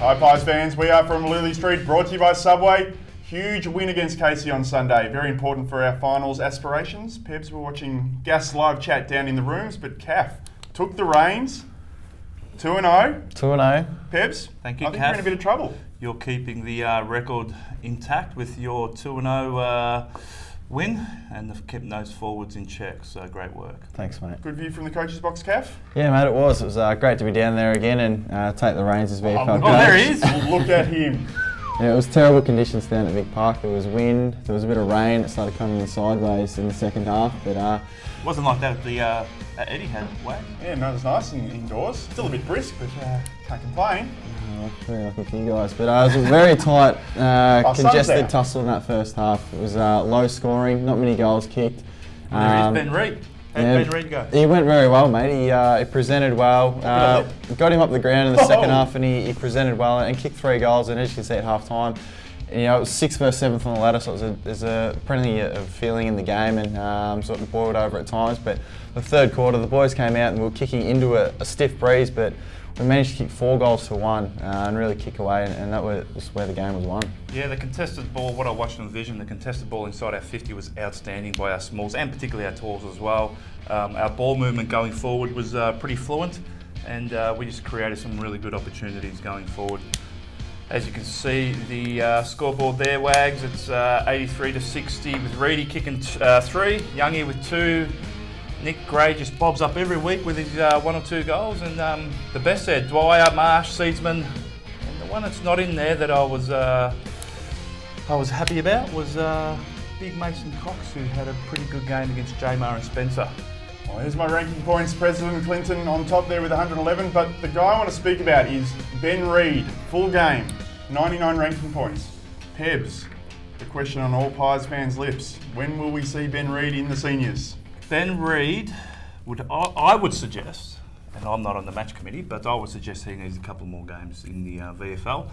Hi Pies fans, we are from Lulie Street, brought to you by Subway. Huge win against Casey on Sunday, very important for our finals aspirations. Pebs, we're watching Gas live chat down in the rooms, but Caf took the reins, 2-0. 2-0. Pebs, thank you, I think you're in a bit of trouble. You're keeping the record intact with your 2-0 win, and have kept those forwards in check, so great work. Thanks, mate. Good view from the coach's box, Caf? Yeah, mate, it was. It was great to be down there again and take the reins as VFL coach. Oh, there he is! Look at him. Yeah, it was terrible conditions down at Vic Park. There was wind, there was a bit of rain. It started coming in sideways in the second half, but it wasn't like that at the Eddie had Wagner. Yeah, no, it was nice indoors. Still a bit brisk, but can't complain. Very lucky for you guys, but it was a very tight, congested tussle in that first half. It was low scoring, not many goals kicked. There is Ben Reid. How did Ben Reid go? He went very well, mate. He presented well. Got him up the ground in the second half, and he presented well and kicked 3 goals. And as you can see at half time, you know, it was 6th versus 7th on the ladder, so there's a plenty of feeling in the game, and sort of boiled over at times. But the third quarter, the boys came out and we were kicking into a stiff breeze, but we managed to kick 4 goals to 1 and really kick away, and that was where the game was won. Yeah, the contested ball, what I watched on the vision, the contested ball inside our 50 was outstanding by our smalls and particularly our talls as well. Our ball movement going forward was pretty fluent, and we just created some really good opportunities going forward. As you can see, the scoreboard there, Wags, it's 83-60 with Reidy kicking 3, Youngie with 2. Nick Gray just bobs up every week with his 1 or 2 goals, and the best there, Dwyer, Marsh, Seedsman, and the one that's not in there that I was happy about was Big Mason Cox, who had a pretty good game against Jamar and Spencer. Well, here's my ranking points. President Clinton on top there with 111, but the guy I want to speak about is Ben Reid. Full game, 99 ranking points. Pebs, the question on all Pies fans' lips: when will we see Ben Reid in the seniors? Ben Reid, I would suggest, and I'm not on the match committee, but I would suggest he needs a couple more games in the VFL.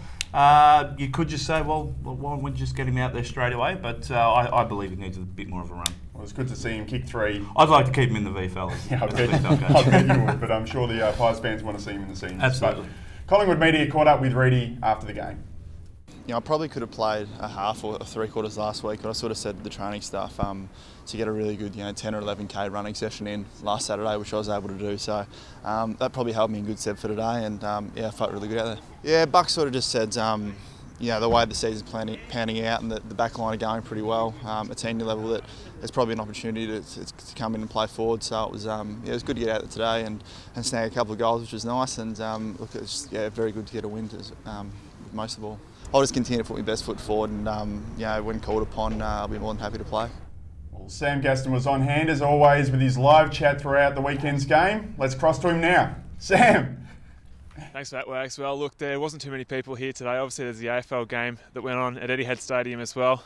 You could just say, well, why don't we just get him out there straight away? But I believe he needs a bit more of a run. Well, it's good to see him kick 3. I'd like to keep him in the VFL. Yeah, I bet you would, but I'm sure the Pies fans want to see him in the seniors. Absolutely. But Collingwood media caught up with Reidy after the game. You know, I probably could have played a half or 3/4 last week, but I sort of said the training stuff to get a really good, 10 or 11k running session in last Saturday, which I was able to do. So that probably held me in good stead for today, and I felt really good out there. Yeah, Buck sort of just said, the way the season's panning out and the back line are going pretty well at senior level, that there's probably an opportunity to come in and play forward. So it was it was good to get out there today and snag a couple of goals, which was nice. And look, it's very good to get a win most of all. I'll just continue to put my best foot forward, and when called upon, I'll be more than happy to play. Well, Sam Gaston was on hand as always with his live chat throughout the weekend's game. Let's cross to him now. Sam. Thanks for that, Wags. Well, look, there wasn't too many people here today. Obviously, there's the AFL game that went on at Etihad Stadium as well.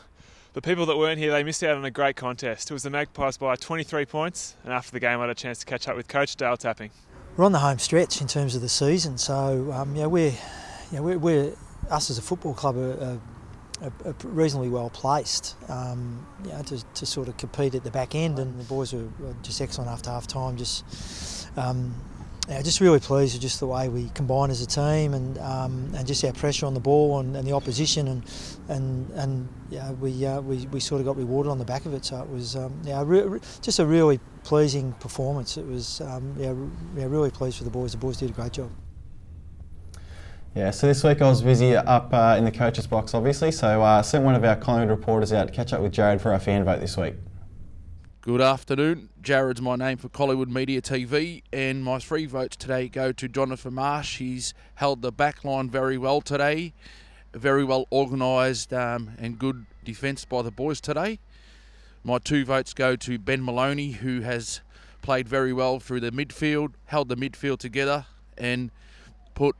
The people that weren't here, they missed out on a great contest. It was the Magpies by 23 points, and after the game, I had a chance to catch up with Coach Dale Tapping. We're on the home stretch in terms of the season, so we're us as a football club are reasonably well placed to sort of compete at the back end, and the boys were just excellent after half time. Just really pleased with just the way we combine as a team, and just our pressure on the ball and the opposition, and we sort of got rewarded on the back of it. So it was just a really pleasing performance. It was really pleased with the boys. The boys did a great job. Yeah, so this week I was busy up in the coach's box, obviously, so sent one of our Collingwood reporters out to catch up with Jared for our fan vote this week. Good afternoon. Jared's my name for Collingwood Media TV, and my 3 votes today go to Jonathan Marsh. He's held the back line very well today, very well organised and good defence by the boys today. My 2 votes go to Ben Maloney, who has played very well through the midfield, held the midfield together and put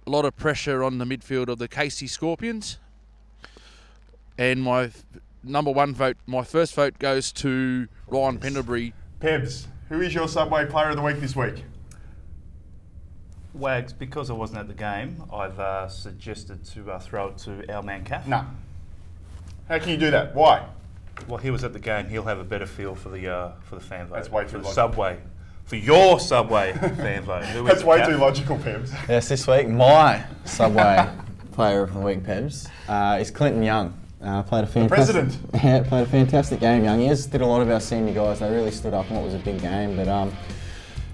a lot of pressure on the midfield of the Casey Scorpions. And my number 1 vote, my first vote goes to Ryan Pendlebury. Pebs, who is your Subway Player of the Week this week? Wags, because I wasn't at the game, I've suggested to throw it to our man Caf. No. How can you do that? Why? Well, he was at the game. He'll have a better feel for the fan vote. That's way too for the long. Subway for your Subway fan vote. Who is That's it, way Kath? too logical, Pebs. Yes, this week, my Subway player of the week, Pebs, is Clinton Young. Played a fantastic, president. Yeah, played a fantastic game, Young. He has did a lot of our senior guys. They really stood up in what was a big game, but you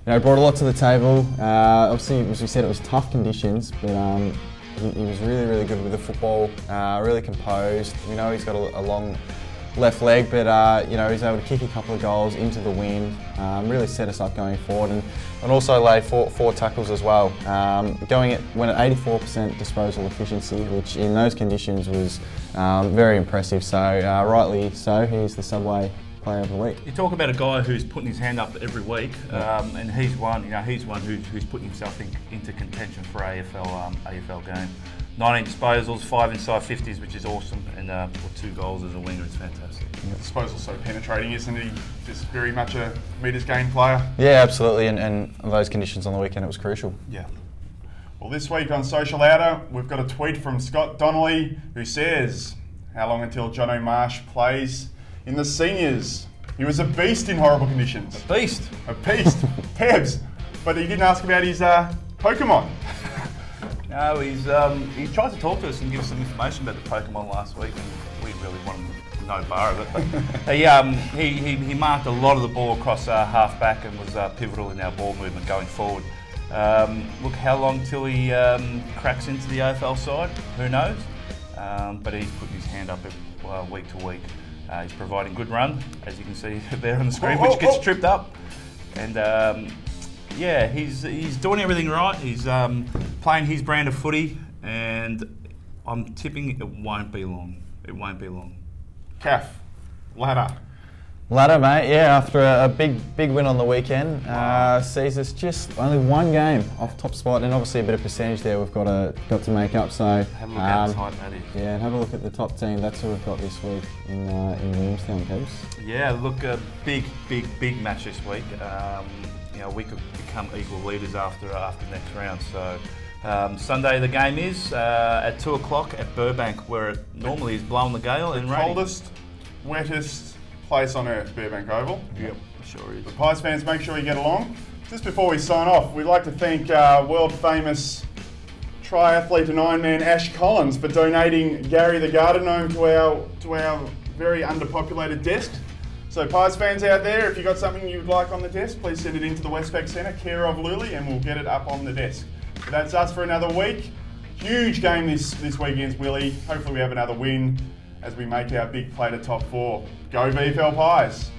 know, brought a lot to the table. Obviously, as we said, it was tough conditions, but he was really, really good with the football. Really composed. We know he's got a long left leg, but you know, he's able to kick a couple of goals into the wind. Really set us up going forward, and also laid four tackles as well. Went at 84% disposal efficiency, which in those conditions was very impressive. So rightly so, he's the Subway player of the week. You talk about a guy who's putting his hand up every week, and he's one. You know, he's one who's putting himself into contention for AFL game. 19 disposals, 5 inside 50s, which is awesome, and 2 goals as a winger. It's fantastic. Disposal's so penetrating, isn't he? Just very much a metres gained player. Yeah, absolutely, and those conditions on the weekend, it was crucial. Yeah. Well, this week on Social Outer, we've got a tweet from Scott Donnelly who says, "How long until Jono Marsh plays in the seniors? He was a beast in horrible conditions." A beast. A beast. Pebs. But he didn't ask about his Pokemon. No, he tried to talk to us and give us some information about the Pokemon last week, and we really wanted no bar of it. But he marked a lot of the ball across half back and was pivotal in our ball movement going forward. Look, how long till he cracks into the AFL side? Who knows? But he's putting his hand up week to week. He's providing good run, as you can see there on the screen, which gets tripped up, and. Yeah, he's doing everything right. He's playing his brand of footy, and I'm tipping it won't be long. It won't be long. Calf. Ladder. Ladder, mate, yeah, after a big win on the weekend, sees us just only one game off top spot, and obviously a bit of percentage there we've got to make up. So have a look how tight that is. Yeah, and have a look at the top team. That's who we've got this week in Williamstown, Pebs. Yeah, look, a big match this week. You know, we could become equal leaders after next round. So Sunday the game is at 2 o'clock at Burbank, where it normally is blowing the gale and raining. Coldest, wettest place on earth, Burbank Oval. Yep, sure is. The Pies fans, make sure you get along. Just before we sign off, we'd like to thank world famous triathlete and Ironman Ash Collins for donating Gary the Garden Gnome to our very underpopulated desk. So Pies fans out there, if you've got something you'd like on the desk, please send it into the Westpac Centre, care of Lulie, and we'll get it up on the desk. So that's us for another week. Huge game this weekend's Willie. Hopefully we have another win as we make our big play to top 4. Go VFL Pies.